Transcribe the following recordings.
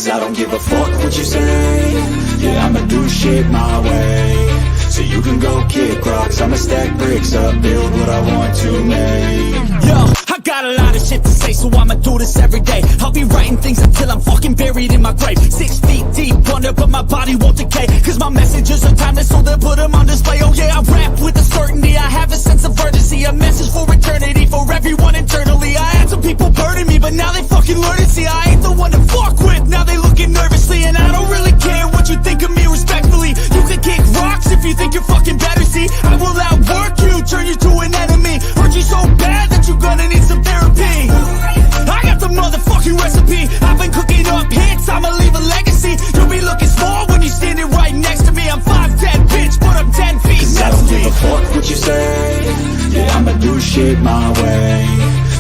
Cause I don't give a fuck what you say. Yeah, I'ma do shit my way. So you can go kick rocks, I'ma stack bricks up, build what I want to make. Yo, I got a lot of shit to say, so I'ma do this every day. I'll be writing things until I'm fucking buried in my grave. 6 feet deep under, but my body won't decay. Cause my messages are timeless, so they'll put them on display. Oh yeah, I rap with a certainty, I have a sense of urgency. A message for eternity, for everyone internally. I had some people burning me, but now they fucking learn to see I ain't the one to fuck with, now they looking nervously. And I don't really care what you think of me respectfully. You can kick rocks if you think you're fucking better, see. I will outwork you, turn you to an enemy. Hurt you so bad that you're gonna need some therapy. I got the motherfucking recipe. I've been cooking up hits, I'ma leave a legacy. You'll be looking small when you're standing right next to me. I'm 5'10", bitch, but I'm 10 feet Cause I don't give a fuck what you say. Yeah, I'ma do shit my way.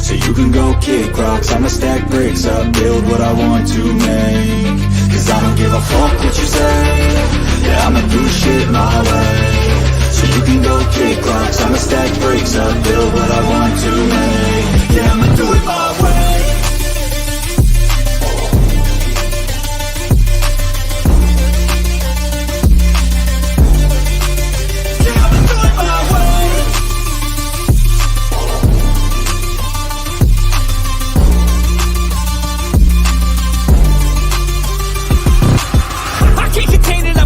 So you can go kick rocks, I'ma stack bricks up, build what I want to make. Cause I don't give a fuck what you say. Yeah, I'ma do shit my way. So you can go kick rocks, I'ma stack bricks up, build what I want to make. Yeah, I'ma do it my way.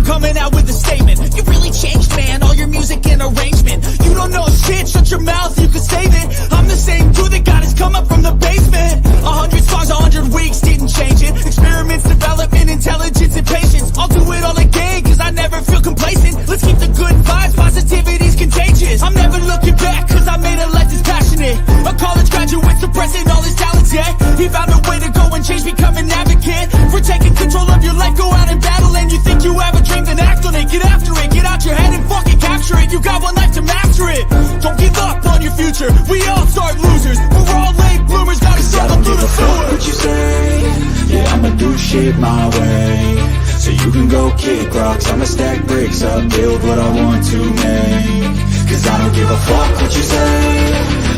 Coming out with a statement. You really changed, man, all your music and arrangement. You don't know shit, shut your mouth, you can save it. I'm the same dude that got his come up from the basement. 100 songs, 100 weeks, didn't change it. Experiments, development, intelligence, and patience. I'll do it all again, cause I never feel complacent. Let's keep the good vibes, positivity's contagious. I'm never looking back, cause I made a life that's passionate. A college graduate suppressing all his talents, yeah. He found a way to go and change, become an advocate. For taking control of your life, go out and battle. And you think you have a dream, then act on it, get after it. Get out your head and fucking capture it. You got one life to master it. Don't give up on your future, we all start losers. We're all late bloomers, gotta struggle through the sewer. What you say, yeah, I'ma do shit my way. So you can go kick rocks, I'ma stack bricks up, build what I want to make. Cause I don't give a fuck what you say.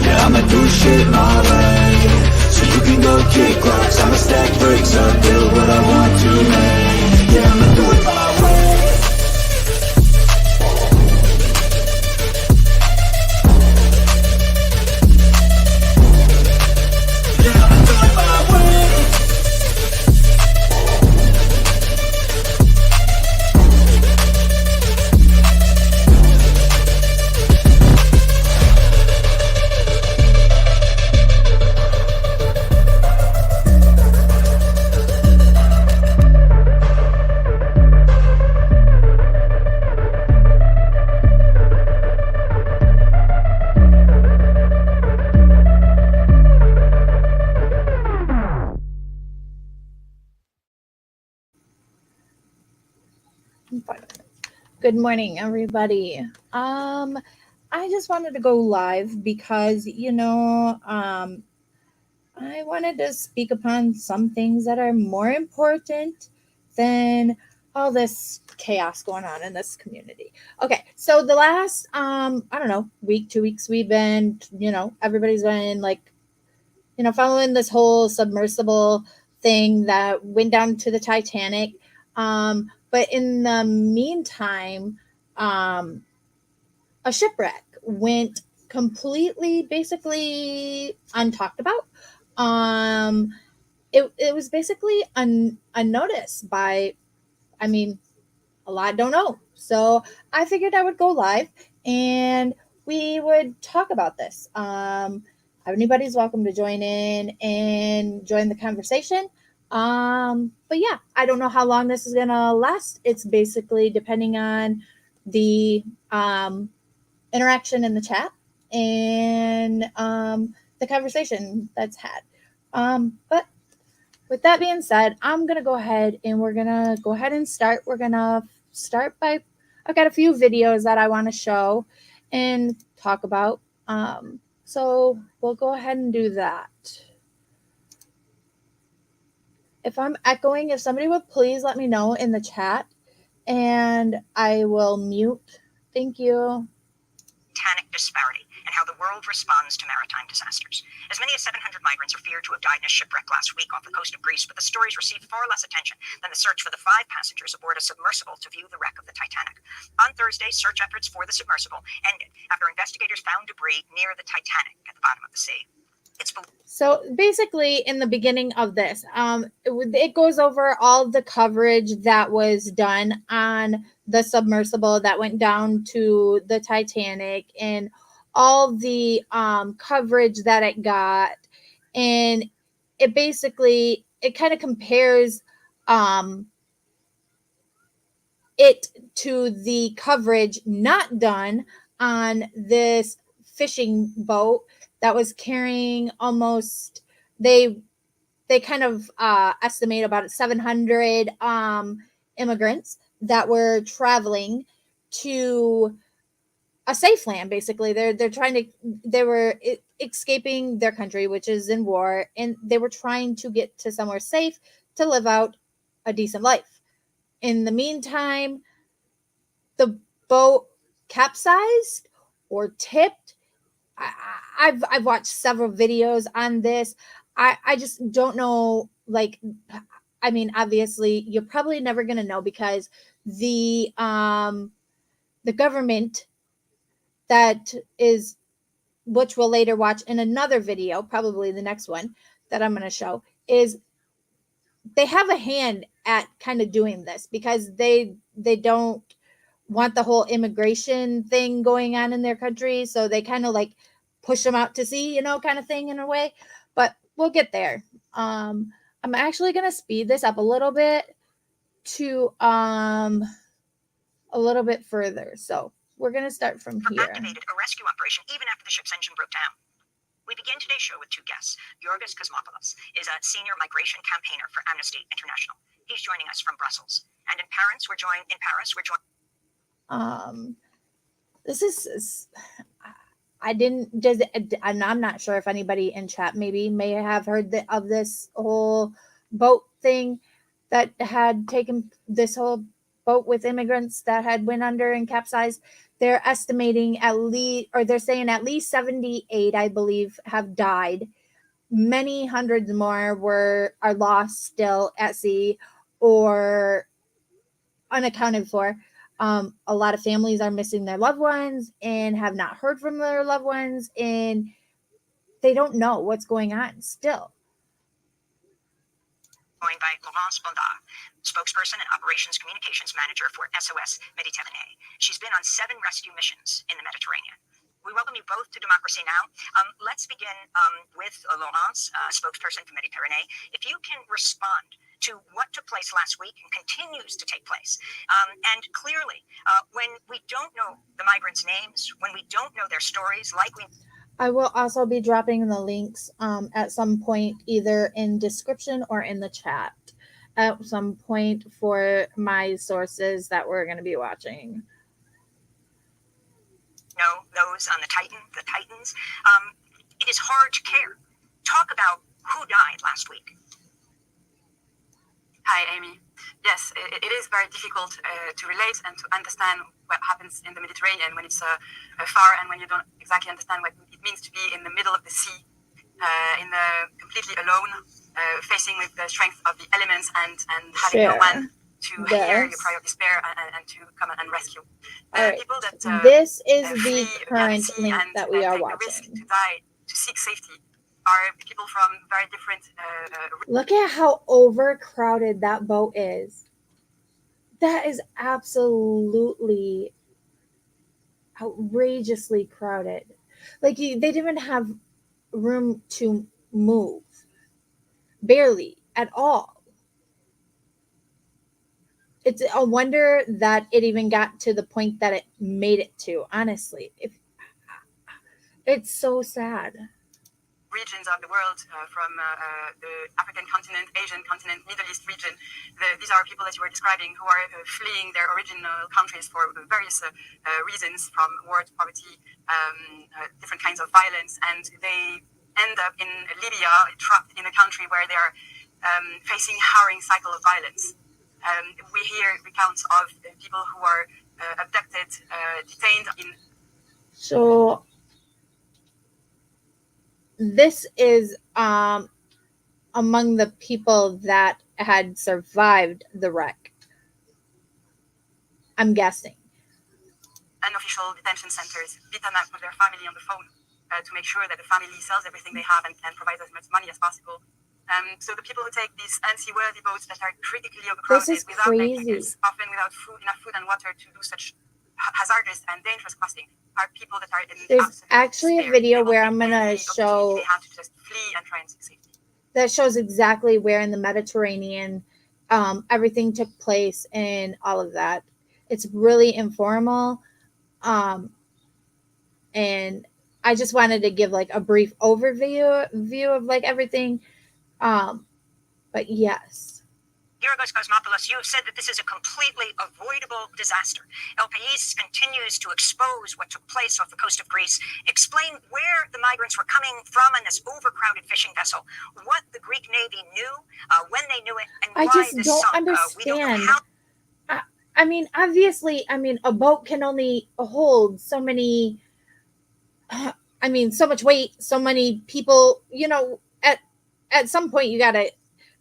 Yeah, I'ma do shit my way. So you can go kick rocks, I'ma stack bricks up, build what I want to make. Yeah, I'ma do it my way. Good morning, everybody. I just wanted to go live because, I wanted to speak upon some things that are more important than all this chaos going on in this community. Okay, so the last, week, 2 weeks, we've been, everybody's been following this whole submersible thing that went down to the Titanic. But in the meantime, a shipwreck went completely, basically untalked about. It was basically unnoticed by, a lot don't know. So I figured I would go live and we would talk about this. Anybody's welcome to join in and join the conversation. But yeah, I don't know how long this is gonna last. It's basically depending on the interaction in the chat and the conversation that's had. But with that being said, I'm gonna go ahead and start. We're gonna start by, I've got a few videos that I want to show and talk about. So we'll go ahead and do that. If I'm echoing, if somebody would please let me know in the chat and I will mute. Thank you. Titanic disparity. and how the world responds to maritime disasters. As many as 700 migrants are feared to have died in a shipwreck last week off the coast of Greece, but the stories received far less attention than the search for the 5 passengers aboard a submersible to view the wreck of the Titanic. On Thursday, search efforts for the submersible ended after investigators found debris near the Titanic at the bottom of the sea. So basically, in the beginning of this, it goes over all the coverage that was done on the submersible that went down to the Titanic and all the coverage that it got. And it basically, it kind of compares it to the coverage not done on this fishing boat that was carrying almost, they kind of estimate about 700 immigrants that were traveling to a safe land. Basically, they were escaping their country, which is in war, and they were trying to get to somewhere safe to live out a decent life. In the meantime, the boat capsized or tipped. I've watched several videos on this. I just don't know. Like, I mean, obviously, you're probably never gonna know because the government, that is, which we'll later watch in another video, probably the next one that I'm gonna show, is they have a hand at kind of doing this because they don't want the whole immigration thing going on in their country, so they kind of like push them out to sea, kind of thing in a way. But we'll get there. I'm actually gonna speed this up a little bit to a little bit further. So we're gonna start from here. Activated a rescue operation even after the ship's engine broke down. We begin today's show with 2 guests. Yorgos Kosmopoulos is a senior migration campaigner for Amnesty International. He's joining us from Brussels. And in Paris, we're joined. This is, I'm not sure if anybody in chat may have heard of this whole boat thing that had taken, this whole boat with immigrants that had went under and capsized. They're estimating they're saying at least 78, I believe, have died. Many hundreds more are lost still at sea or unaccounted for. A lot of families are missing their loved ones and have not heard from their loved ones, and they don't know what's going on still. Joined by Laurence Bondard, spokesperson and operations communications manager for SOS Méditerranée. She's been on 7 rescue missions in the Mediterranean. We welcome you both to Democracy Now! Let's begin with Laurence, spokesperson for Mediterranée. If you can respond to what took place last week and continues to take place. And clearly, when we don't know the migrants' names, when we don't know their stories, I will also be dropping the links at some point, either in description or in the chat at some point for my sources that we're going to be watching. Know those on the Titans. It is hard to care. Talk about who died last week. Hi, Amy. Yes, it is very difficult to relate and to understand what happens in the Mediterranean when it's far and when you don't exactly understand what it means to be in the middle of the sea, completely alone, facing with the strength of the elements and having no one to hear your cry of despair and to come and rescue. Right. People that this is the current link that we are take watching. The risk to die, to seek safety, are people from very different. Look at how overcrowded that boat is. That is absolutely outrageously crowded. Like, they didn't even have room to move. Barely at all. It's a wonder that it even got to the point that it made it to, honestly. It's so sad. Regions of the world, from the African continent, Asian continent, Middle East region. These are people that you were describing who are fleeing their original countries for various reasons, from war to poverty, different kinds of violence, and they end up in Libya, trapped in a country where they are facing harrowing cycle of violence. We hear recounts of people who are abducted, detained in. So this is among the people that had survived the wreck. I'm guessing. Unofficial detention centers beat them up with their family on the phone to make sure that the family sells everything they have and provides as much money as possible. So the people who take these unseaworthy boats that are critically overcrowded without blankets, often without enough food and water to do such hazardous and dangerous crossing, are people that are in There's actually a video where I'm gonna show they have to just flee and try and seek safety. That shows exactly where in the Mediterranean everything took place and all of that. It's really informal, and I just wanted to give like a brief overview of like everything. But yes. Yorgos Cosmopoulos, you have said that this is a completely avoidable disaster. El País continues to expose what took place off the coast of Greece. Explain where the migrants were coming from in this overcrowded fishing vessel, what the Greek Navy knew, when they knew it, and why I just this don't sunk. understand. We don't know how. I mean, obviously, a boat can only hold so many. So much weight, so many people. At some point, you gotta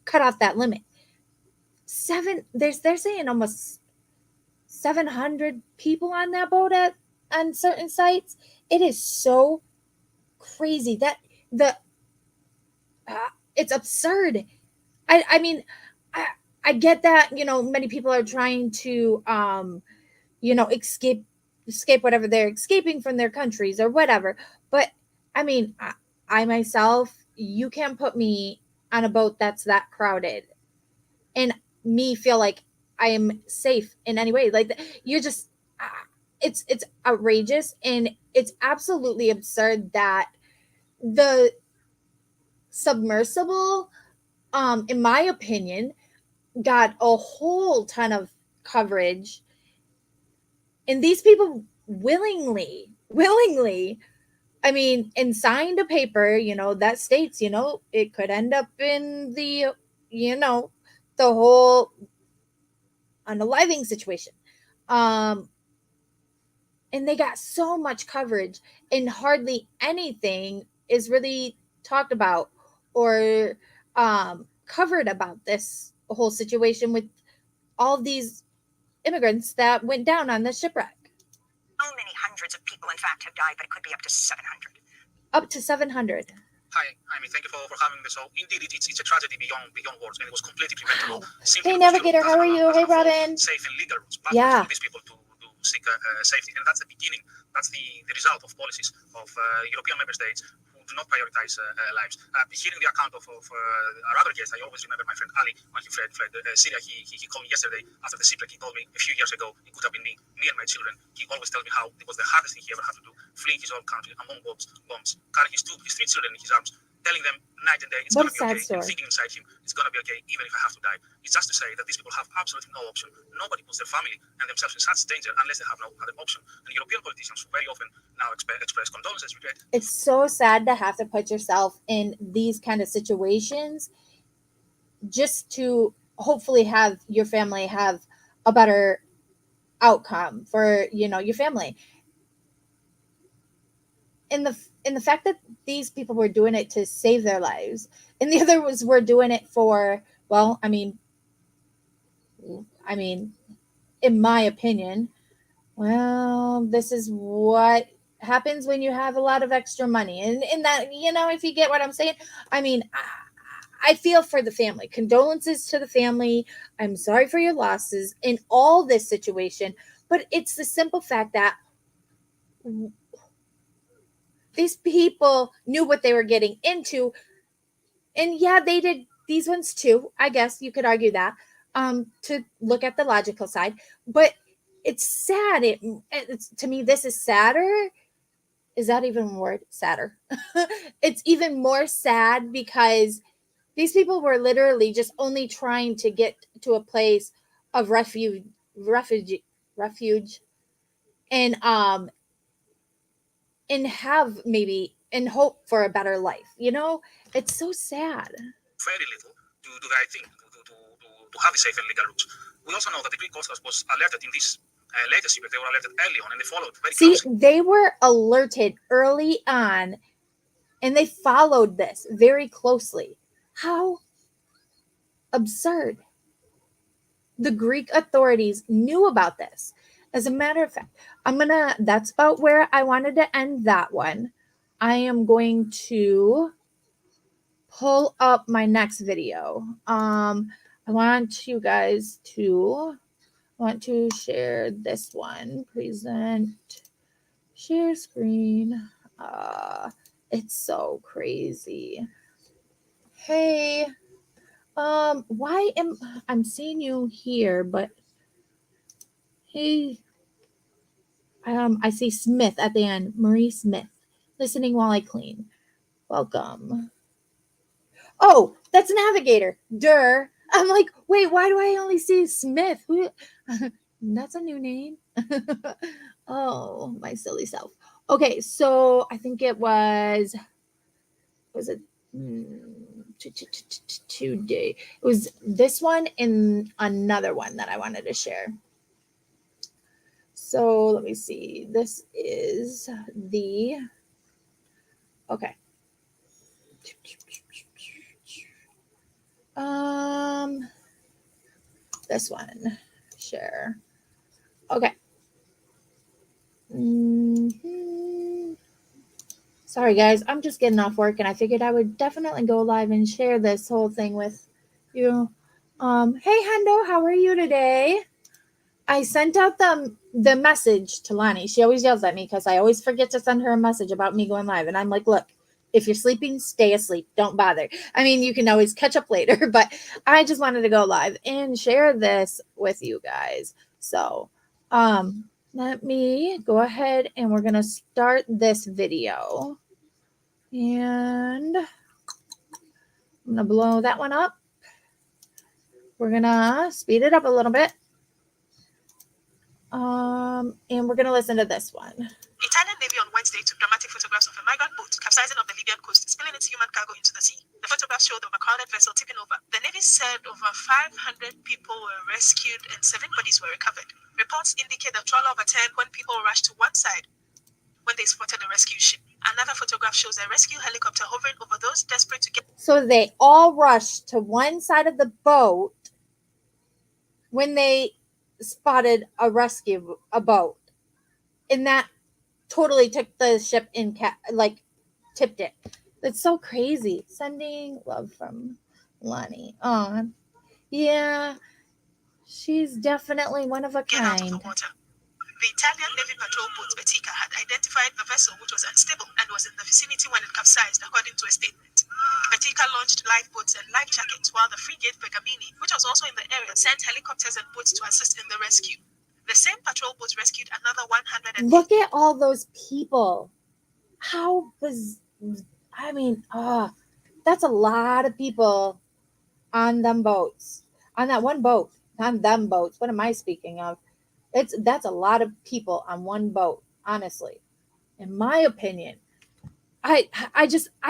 cut off that limit. They're saying almost 700 people on that boat on certain sites. It is so crazy that it's absurd. I get that, many people are trying to escape whatever they're escaping from their countries or whatever, but I myself, you can't put me on a boat that's that crowded and me feel like I am safe in any way. Like, you're just it's outrageous, and it's absolutely absurd that the submersible, in my opinion, got a whole ton of coverage, and these people willingly and signed a paper, that states, it could end up in the whole unaliving situation. And they got so much coverage, and hardly anything is really talked about or covered about this whole situation with all these immigrants that went down on the shipwreck. So many hundreds of people, in fact, have died, but it could be up to 700. Up to 700. Hi, thank you for having me. So indeed, it's a tragedy beyond words, and it was completely preventable. Hey, Navigator, how are you? Hey, Robin. Safe and legal routes, but yeah. For these people to seek safety, and that's the beginning. That's the result of policies of European member states who do not prioritize lives. Hearing the account of our other guest, I always remember my friend Ali when he fled Syria. He called me yesterday after the shipwreck. He told me a few years ago it could have been me and my children. He always tells me how it was the hardest thing he ever had to do, fleeing his own country among bombs, carrying his three children in his arms, telling them night and day it's going to be okay, and thinking inside him it's going to be okay even if I have to die. It's just to say that these people have absolutely no option. Nobody puts their family and themselves in such danger unless they have no other option. And European politicians very often now express condolences, regret. It's so sad to have to put yourself in these kind of situations just to hopefully have your family have a better outcome for your family. In the fact that these people were doing it to save their lives, and the other were doing it for, well, in my opinion, well, this is what happens when you have a lot of extra money, and that, if you get what I'm saying. I feel for the family. Condolences to the family. I'm sorry for your losses in all this situation, but it's the simple fact that these people knew what they were getting into. And yeah, they did these ones too. I guess you could argue that, to look at the logical side. But it's sad. It's to me, this is sadder. Is that even a word? Sadder. It's even more sad because these people were literally just only trying to get to a place of refuge, and have maybe and hope for a better life. It's so sad. Very little to do the right thing, to have the safe and legal routes. We also know that the Greek Coast Guard was alerted in this latest shipwreck. They were alerted early on, and they followed very closely. They were alerted early on And they followed this very closely. How absurd. The Greek authorities knew about this. As a matter of fact, that's about where I wanted to end that one. I am going to pull up my next video. I want to share this one. Present, share screen. It's so crazy. Hey, why am I'm seeing you here, but hey, I see Smith at the end, Marie Smith, listening while I clean. Welcome. Oh, that's Navigator. Durr. I'm like, wait, why do I only see Smith? Who? That's a new name. Oh, my silly self. Okay, so I think it was it today? It was this one and another one that I wanted to share. So let me see. This is the okay. This one, share. Okay. Sorry guys, I'm just getting off work and I figured I would definitely go live and share this whole thing with you. Hey Hendo, how are you today? I sent out the message to Lonnie. She always yells at me because I always forget to send her a message about me going live. And I'm like, look, if you're sleeping, stay asleep. Don't bother. I mean, you can always catch up later, but I just wanted to go live and share this with you guys. So let me go ahead and we're going to start this video. And I'm going to blow that one up. We're going to speed it up a little bit. And we're going to listen to this one. Italian Navy on Wednesday took dramatic photographs of a migrant boat capsizing off the Libyan coast, spilling its human cargo into the sea. The photographs showed of a crowded vessel tipping over. The Navy said over 500 people were rescued and 7 bodies were recovered. Reports indicate the trawler overturned when people rushed to one side when they spotted the rescue ship. Another photograph shows a rescue helicopter hovering over those desperate to get. So they all rushed to one side of the boat when they spotted a boat, and that totally took the ship in tipped it. That's so crazy. Sending love from Lonnie. Oh, yeah, she's definitely one of a kind. The Italian Navy patrol boat Betica had identified the vessel, which was unstable and was in the vicinity when it capsized, according to a statement. Betica launched lifeboats and life jackets, while the frigate Bergamini, which was also in the area, sent helicopters and boats to assist in the rescue. The same patrol boat rescued another 100. Look at all those people. How was, that's a lot of people on them boats. On that one boat. On them boats. What am I speaking of? That's a lot of people on one boat, honestly. In my opinion, I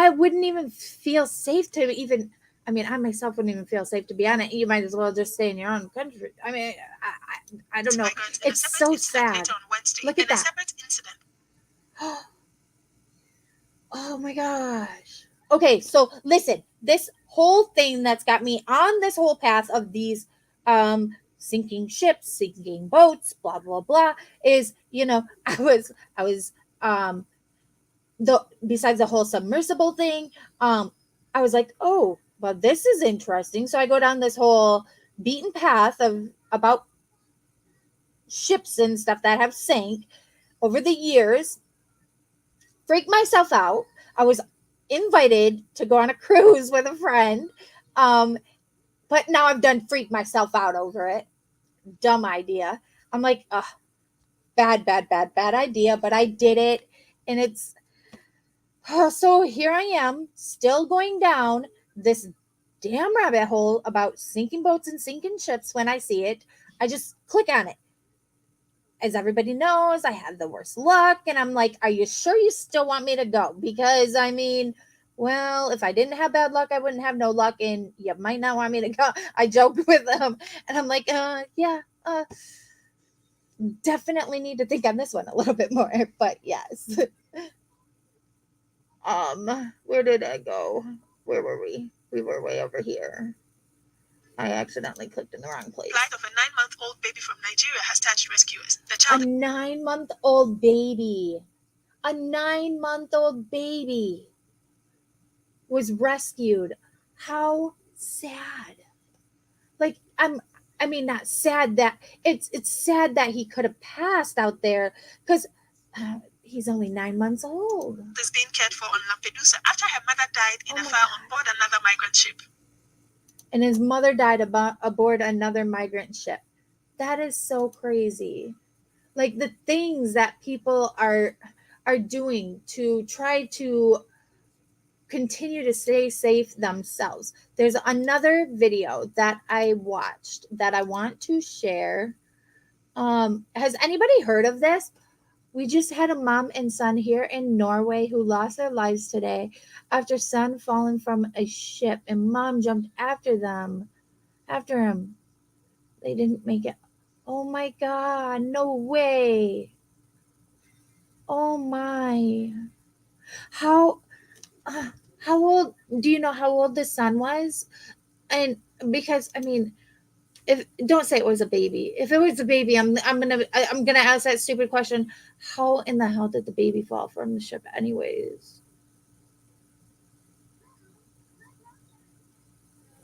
wouldn't even feel safe to even, I myself wouldn't even feel safe to be on it. You might as well just stay in your own country. I don't know. It's so sad. Look at that. Oh my gosh. Okay, so listen, this whole thing that's got me on this whole path of these sinking ships, sinking boats, blah blah blah, is I was besides the whole submersible thing, I was like, oh, well, this is interesting. So I go down this whole beaten path about ships and stuff that have sank over the years. Freak myself out. I was invited to go on a cruise with a friend, but now I've done freak myself out over it. Dumb idea. I'm like, bad idea, but I did it, and it's so here I am still going down this damn rabbit hole about sinking boats and sinking ships. When I see it, I just click on it. As everybody knows, I had the worst luck, and I'm like, are you sure you still want me to go? Because well, if I didn't have bad luck, I wouldn't have no luck, and you might not want me to go. I joked with them, and I'm like, definitely need to think on this one a little bit more, but yes. Where did I go? Where were we? We were way over here. I accidentally clicked in the wrong place. Flight of a 9-month-old baby from Nigeria has touched rescuers. The A child 9-month-old baby. A 9-month-old baby was rescued. How sad. Like I mean not sad that it's sad that he could have passed out there cuz he's only 9 months old. is being cared for on Lampedusa after her mother died in Oh a my fire God. on board another migrant ship. And his mother died aboard another migrant ship. That is so crazy. Like the things that people are doing to try to continue to stay safe themselves. There's another video that I watched that I want to share. Has anybody heard of this? We just had a mom and son here in Norway who lost their lives today after son falling from a ship and mom jumped after him. They didn't make it. Oh my God, no way. Oh my. How old do you know how old the son was? And because I mean, if don't say it was a baby. If it was a baby, I'm gonna ask that stupid question. How in the hell did the baby fall from the ship anyways?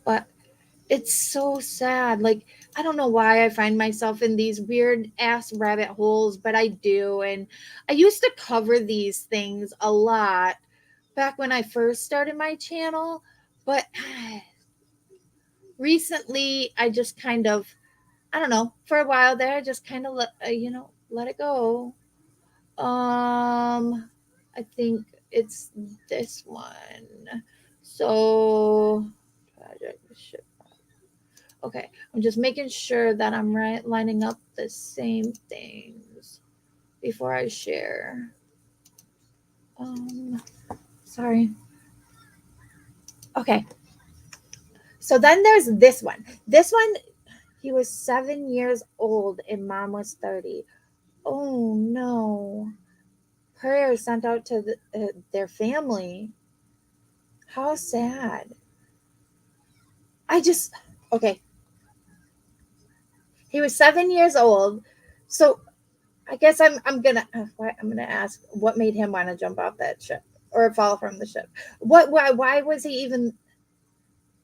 But it's so sad. Like I don't know why I find myself in these weird ass rabbit holes, but I do. And I used to cover these things a lot back when I first started my channel, but recently I just kind of, I don't know, for a while there I just kind of let it go. I think it's this one. So project ship. Okay, I'm just making sure that I'm lining up the same things before I share. Sorry. Okay. So then there's this one. This one, he was 7 years old and mom was 30. Oh no. Prayers sent out to their family. How sad. Okay. He was 7 years old. So I guess I'm gonna ask what made him want to jump off that ship or fall from the ship. Why was he even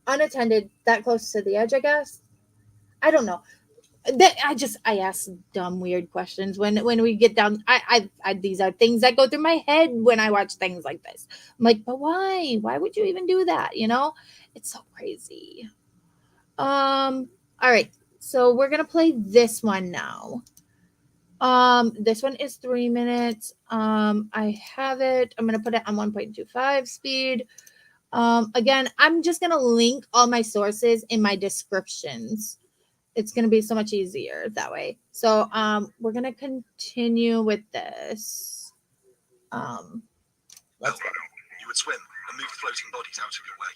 unattended that close to the edge? I guess I don't know. I ask dumb weird questions when we get down. I these are things that go through my head when I watch things like this. I'm like, but why would you even do that? It's so crazy. All right, so we're gonna play this one now. This one is 3 minutes. I have it. I'm gonna put it on 1.25 speed. Again, I'm just gonna link all my sources in my descriptions. It's gonna be so much easier that way. So we're gonna continue with this. Let's go. You would swim and move floating bodies out of your way.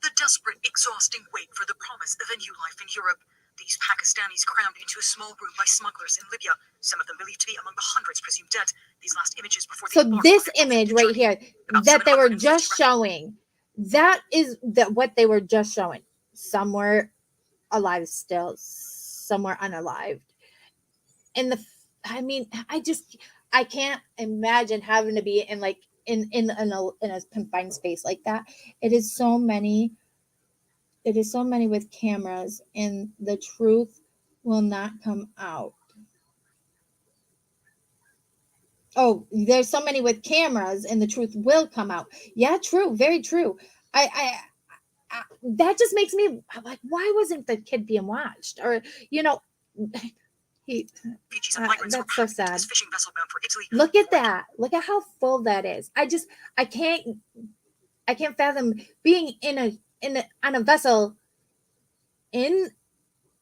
The desperate, exhausting wait for the promise of a new life in Europe. These Pakistanis crammed into a small room by smugglers in Libya, some of them believed to be among the hundreds presumed dead. These last images before So this image right here that they were just showing, that is what they were just showing. Some were alive still, some were unalived. And I can't imagine having to be in a confined space like that. It is so many with cameras, and the truth will not come out. Oh, there's so many with cameras, and the truth will come out. Yeah, true, very true. I that just makes me like, why wasn't the kid being watched? Or that's so sad. Look at that. Look at how full that is. I can't fathom being on a vessel in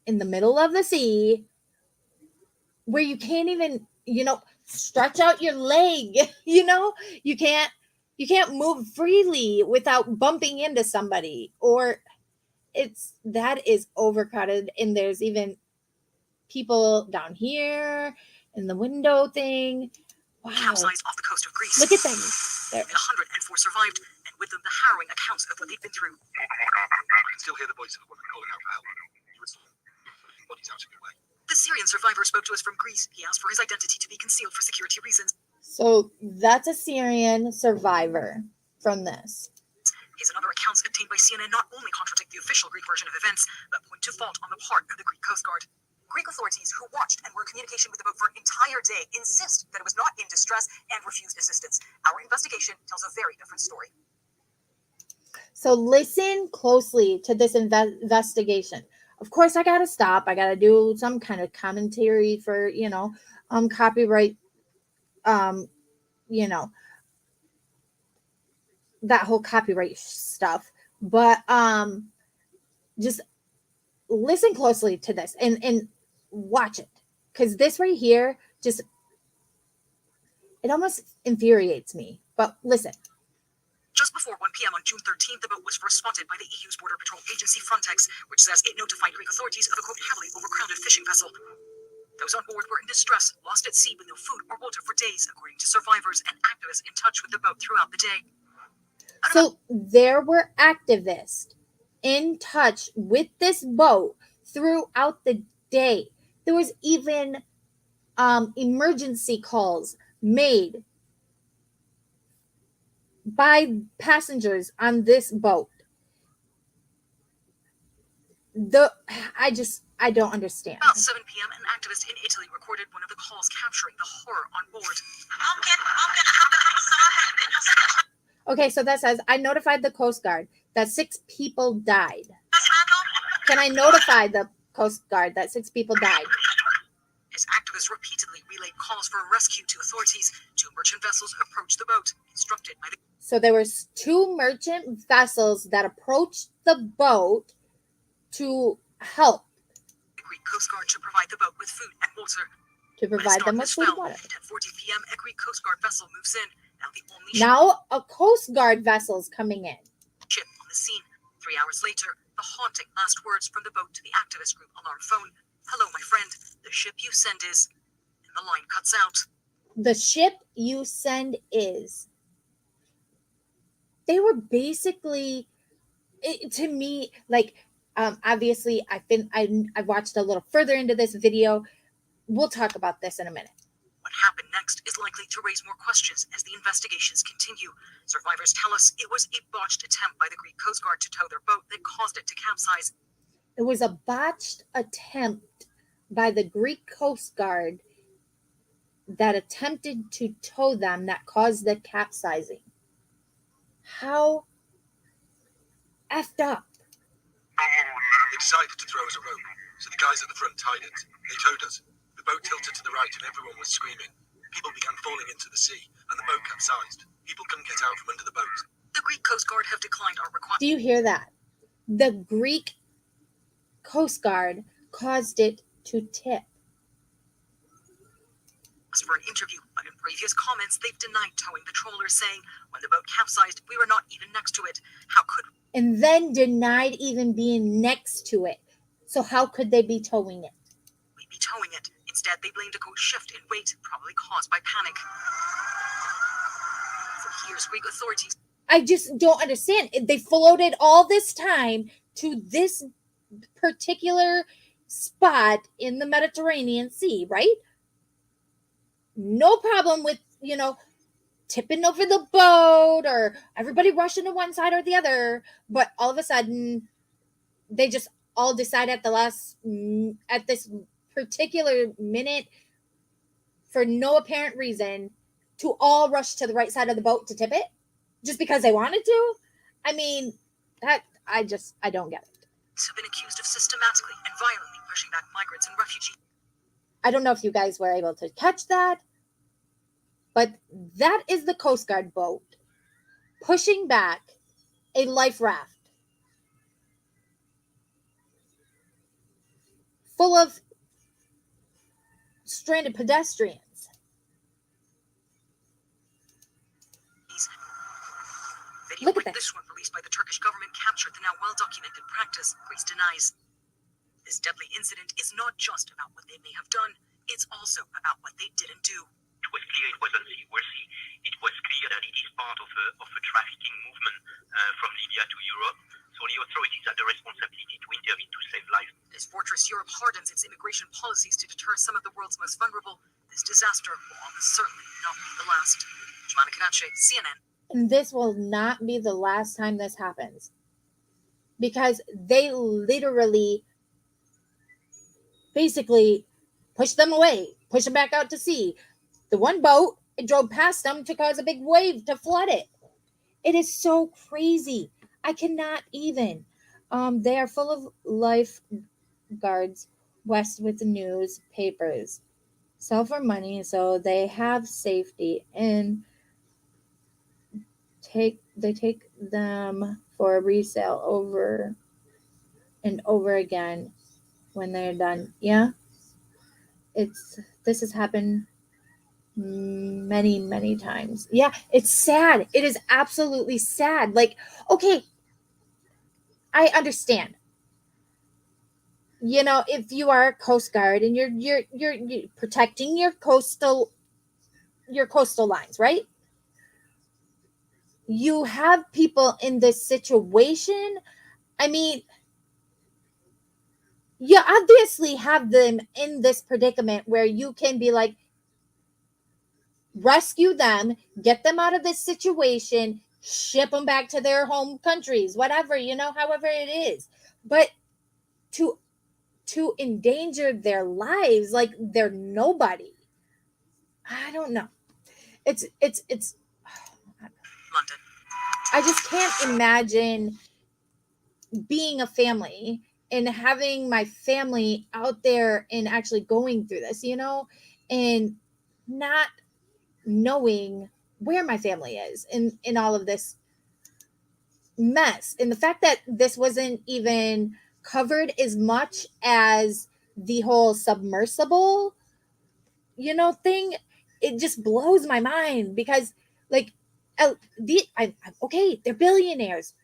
the middle of the sea where you can't even stretch out your leg. You can't move freely without bumping into somebody, or that is overcrowded, and there's even people down here in the window thing. Wow. capsized off the coast of Greece. Look at them. They're- 104 survived, and with them the harrowing accounts of what they'd been through. I can still hear the voice of the woman calling out for help. You would swim, floating bodies out of your way. The Syrian survivor spoke to us from Greece. He asked for his identity to be concealed for security reasons. So that's a Syrian survivor from this. His and other accounts obtained by CNN not only contradict the official Greek version of events, but point to fault on the part of the Greek Coast Guard. Greek authorities who watched and were in communication with the boat for an entire day insist that it was not in distress and refused assistance. Our investigation tells a very different story. So listen closely to this investigation. Of course, I gotta stop. I gotta do some kind of commentary for copyright. That whole copyright stuff. But just listen closely to this and watch it, because this right here it almost infuriates me. But listen. Just before 1 p.m. on June 13th, the boat was first spotted by the EU's border patrol agency Frontex, which says it notified Greek authorities of a quote heavily overcrowded fishing vessel. Those on board were in distress, lost at sea with no food or water for days, according to survivors and activists in touch with the boat throughout the day. So there were activists in touch with this boat throughout the day. There was even emergency calls made by passengers on this boat. I don't understand. About 7 p.m., an activist in Italy recorded one of the calls capturing the horror on board. Okay, so that says, I notified the Coast Guard that 6 people died. Can I notify the Coast Guard that 6 people died? As activists repeatedly relayed calls for a rescue to authorities, 2 merchant vessels approached the boat, instructed by the So there was 2 merchant vessels that approached the boat to help. The Greek Coast Guard to provide the boat with food and water. To provide them with food and water. At 40 p.m., a Greek Coast Guard vessel moves in. Now a Coast Guard vessel is coming in. Ship on the scene. 3 hours later, the haunting last words from the boat to the activist group alarm phone. Hello, my friend. The ship you send is... And the line cuts out. The ship you send is... They were basically... to me, like... obviously, I've watched a little further into this video. We'll talk about this in a minute. What happened next is likely to raise more questions as the investigations continue. Survivors tell us it was a botched attempt by the Greek Coast Guard to tow their boat that caused it to capsize. It was a botched attempt by the Greek Coast Guard that attempted to tow them that caused the capsizing. How effed up. They decided to throw us a rope, so the guys at the front tied it. They towed us. The boat tilted to the right and everyone was screaming. People began falling into the sea, and the boat capsized. People couldn't get out from under the boat. The Greek Coast Guard have declined our request. Do you hear that? The Greek Coast Guard caused it to tip. For an interview, but in previous comments, they've denied towing the trawler, saying, when the boat capsized, we were not even next to it. How could we? And then denied even being next to it. So how could they be towing it? We'd be towing it. Instead, they blamed a cold shift in weight, probably caused by panic. For years, Greek authorities... I just don't understand. They floated all this time to this particular spot in the Mediterranean Sea, right? No problem with, tipping over the boat or everybody rushing to one side or the other. But all of a sudden, they just all decide at this particular minute, for no apparent reason, to all rush to the right side of the boat to tip it just because they wanted to. I mean, that I don't get it. Have been accused of systematically and violently pushing back migrants and refugees. I don't know if you guys were able to catch that, but that is the Coast Guard boat pushing back a life raft full of stranded pedestrians. Video Look at like that. this one released by the Turkish government captured the now well-documented practice Greece denies. This deadly incident is not just about what they may have done, it's also about what they didn't do. was clear it wasn't seaworthy. It was clear that it is part of a trafficking movement from Libya to Europe. So the authorities had the responsibility to intervene to save lives. As Fortress Europe hardens its immigration policies to deter some of the world's most vulnerable, this disaster will almost certainly not be the last. Jemana Kanache, CNN. And this will not be the last time this happens. Because they literally basically push them away, push them back out to sea. The one boat, it drove past them to cause a big wave to flood it. It is so crazy. I cannot even. They are full of lifeguards west with the newspapers. Sell for money so they have safety and they take them for resale over and over again when they're done. Yeah. This has happened many times. Yeah, it's sad. It is absolutely sad. Like, okay, I understand. You know, if you are a Coast Guard and you're protecting your coastal lines, right? You have people in this situation. I mean, you obviously have them in this predicament where you can be like, rescue them, get them out of this situation, ship them back to their home countries, whatever, you know, however it is. But to endanger their lives like they're nobody. I don't know. It's London. I just can't imagine being a family and having my family out there and actually going through this, you know, and not knowing where my family is in all of this mess. And the fact that this wasn't even covered as much as the whole submersible, you know, thing, it just blows my mind because like okay, they're billionaires,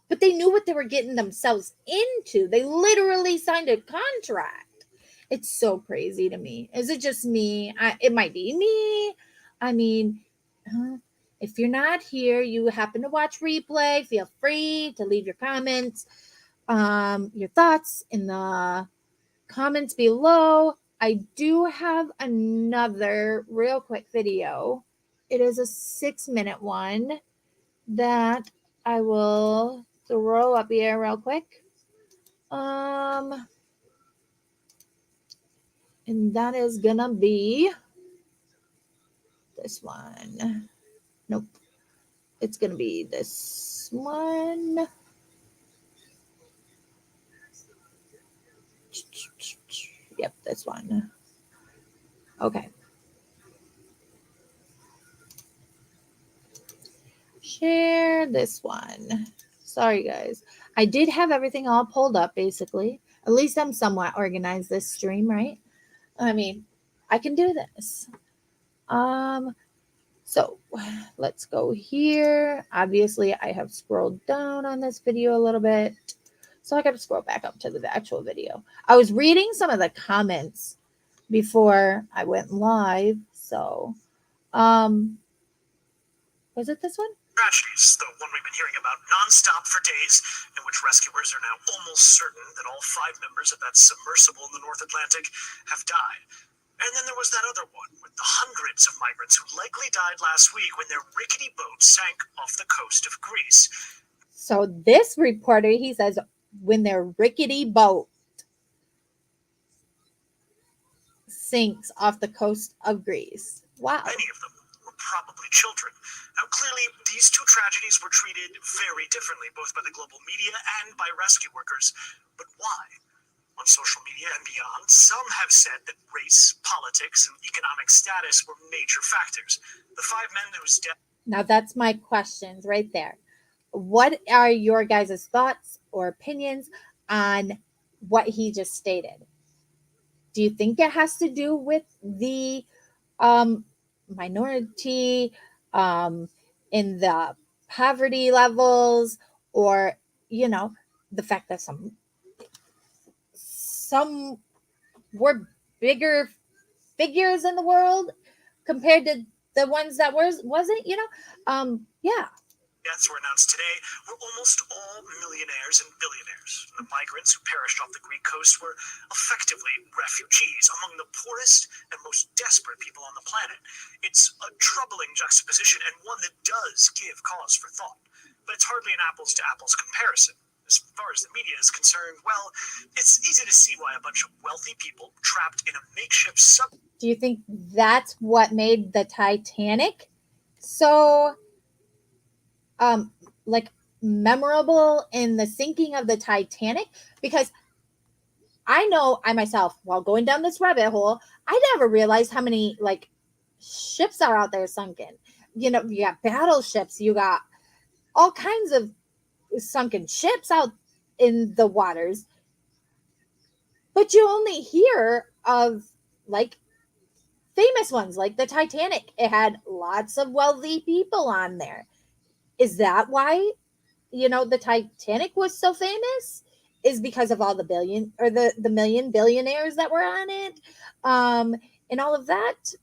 but they knew what they were getting themselves into. They literally signed a contract. It's so crazy to me. Is it just me? It might be me. I mean, if you're not here, you happen to watch replay, feel free to leave your comments, your thoughts in the comments below. I do have another real quick video. It is a 6-minute one that I will throw up here real quick. And that is gonna be this one. Nope. It's gonna be this one. Yep, this one. Okay. Share this one. Sorry, guys. I did have everything all pulled up, basically. At least I'm somewhat organized this stream, right? I mean, I can do this. So let's go here. Obviously, I have scrolled down on this video a little bit. So I got to scroll back up to the actual video. I was reading some of the comments before I went live. So, was it this one? Tragedies, the one we've been hearing about nonstop for days, in which rescuers are now almost certain that all 5 members of that submersible in the North Atlantic have died. And then there was that other one with the hundreds of migrants who likely died last week when their rickety boat sank off the coast of Greece. So this reporter, he says, when their rickety boat sinks off the coast of Greece. Wow. Many of them were probably children. Now, clearly, these two tragedies were treated very differently, both by the global media and by rescue workers. But why? On social media and beyond, some have said that race, politics, and economic status were major factors. The 5 men whose death... Now, that's my questions right there. What are your guys' thoughts or opinions on what he just stated? Do you think it has to do with the minority in the poverty levels, or, you know, the fact that some were bigger figures in the world? compared to the ones that wasn't, yeah. Deaths were announced today were almost all millionaires and billionaires. The migrants who perished off the Greek coast were effectively refugees, among the poorest and most desperate people on the planet. It's a troubling juxtaposition and one that does give cause for thought. But it's hardly an apples-to-apples comparison. As far as the media is concerned, well, it's easy to see why a bunch of wealthy people trapped in a makeshift Do you think that's what made the Titanic so memorable in the sinking of the Titanic? Because I know I myself, while going down this rabbit hole, I never realized how many ships are out there sunken. You got battleships, you got all kinds of sunken ships out in the waters, but you only hear of famous ones like the Titanic. It had lots of wealthy people on there. Is that why, the Titanic was so famous? Is because of all the million billionaires that were on it, and all of that.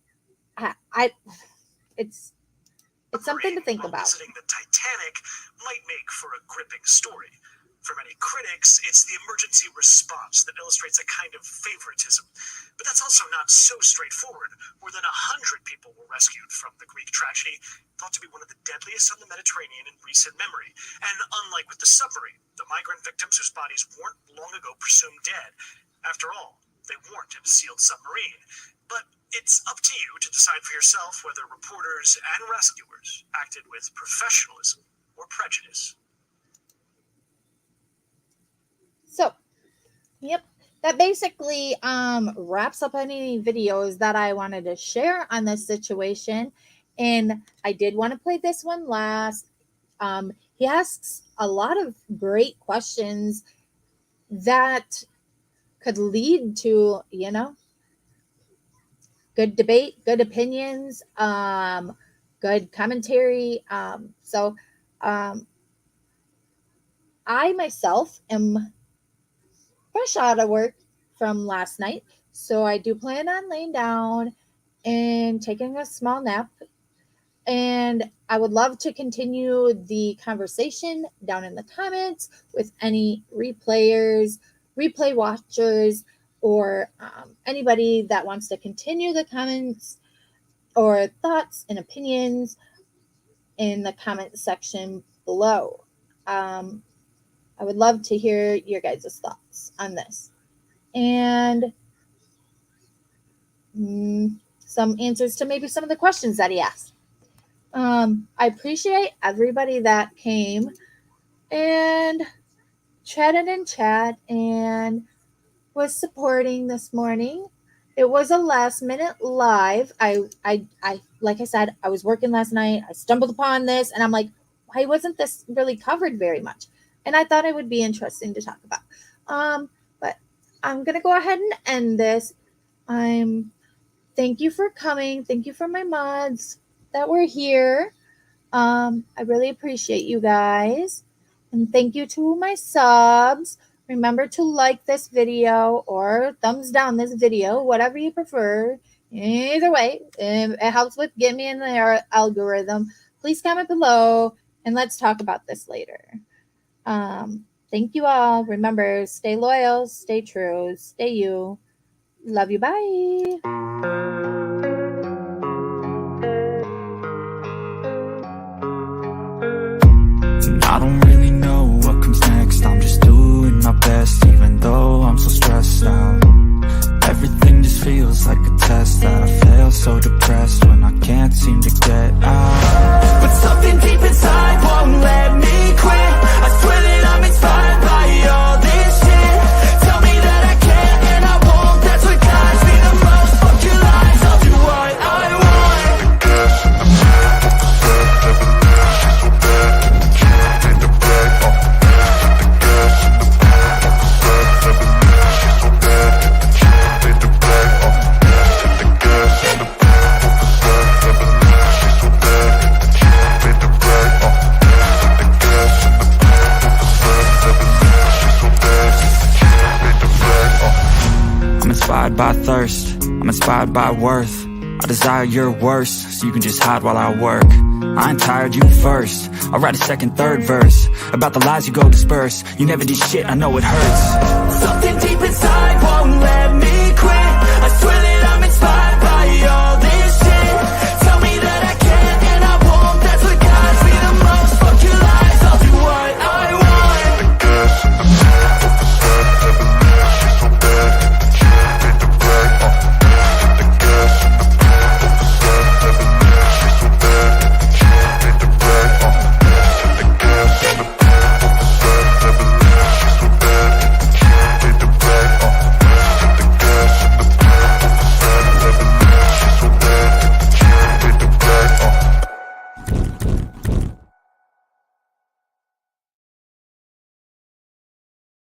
It's something to think about. Visiting the Titanic might make for a gripping story. For many critics, it's the emergency response that illustrates a kind of favoritism. But that's also not so straightforward. More than 100 people were rescued from the Greek tragedy, thought to be one of the deadliest on the Mediterranean in recent memory. And unlike with the submarine, the migrant victims whose bodies weren't long ago presumed dead. After all, they weren't in a sealed submarine. But it's up to you to decide for yourself whether reporters and rescuers acted with professionalism or prejudice. So, yep, that basically wraps up any videos that I wanted to share on this situation. And I did want to play this one last. He asks a lot of great questions that could lead to, good debate, good opinions, good commentary. So I myself am fresh out of work from last night, so I do plan on laying down and taking a small nap, and I would love to continue the conversation down in the comments with any replay watchers, or anybody that wants to continue the comments or thoughts and opinions in the comment section below. I would love to hear your guys' thoughts on this. And some answers to maybe some of the questions that he asked. I appreciate everybody that came and chatted in chat and was supporting this morning. It was a last minute live. I like I said, I was working last night. I stumbled upon this and I'm like, why wasn't this really covered very much? And I thought it would be interesting to talk about. But I'm going to go ahead and end this. Thank you for coming. Thank you for my mods that were here. I really appreciate you guys. And thank you to my subs. Remember to like this video or thumbs down this video, whatever you prefer. Either way, it helps with getting me in the algorithm. Please comment below and let's talk about this later. Thank you all. Remember, stay loyal, stay true, stay you. Love you. Bye. And I don't really know what comes next. I'm just doing my best, even though I'm so stressed out. Everything just feels like a test that I fail, so depressed when I can't seem to get out. But something deep inside won't let me quit. I swear that I'm inspired by all this shit. Tell me that I can and I won't. That's what guides me the most. Fuck your lies, I'll do what I want. The gas in the back, never knew she's so bad. Can't make the bag, the gas in the back, never knew she's so bad. Can't make the bag, the gas in the back, never knew she's so bad. Can't make the bag, the gas in the back, never knew she's so bad. Can't make the bag. I'm inspired by thirst, I'm inspired by worth. I desire your worst, so you can just hide while I work. I ain't tired, you first. I'll write a second, third verse about the lies you go disperse. You never did shit, I know it hurts.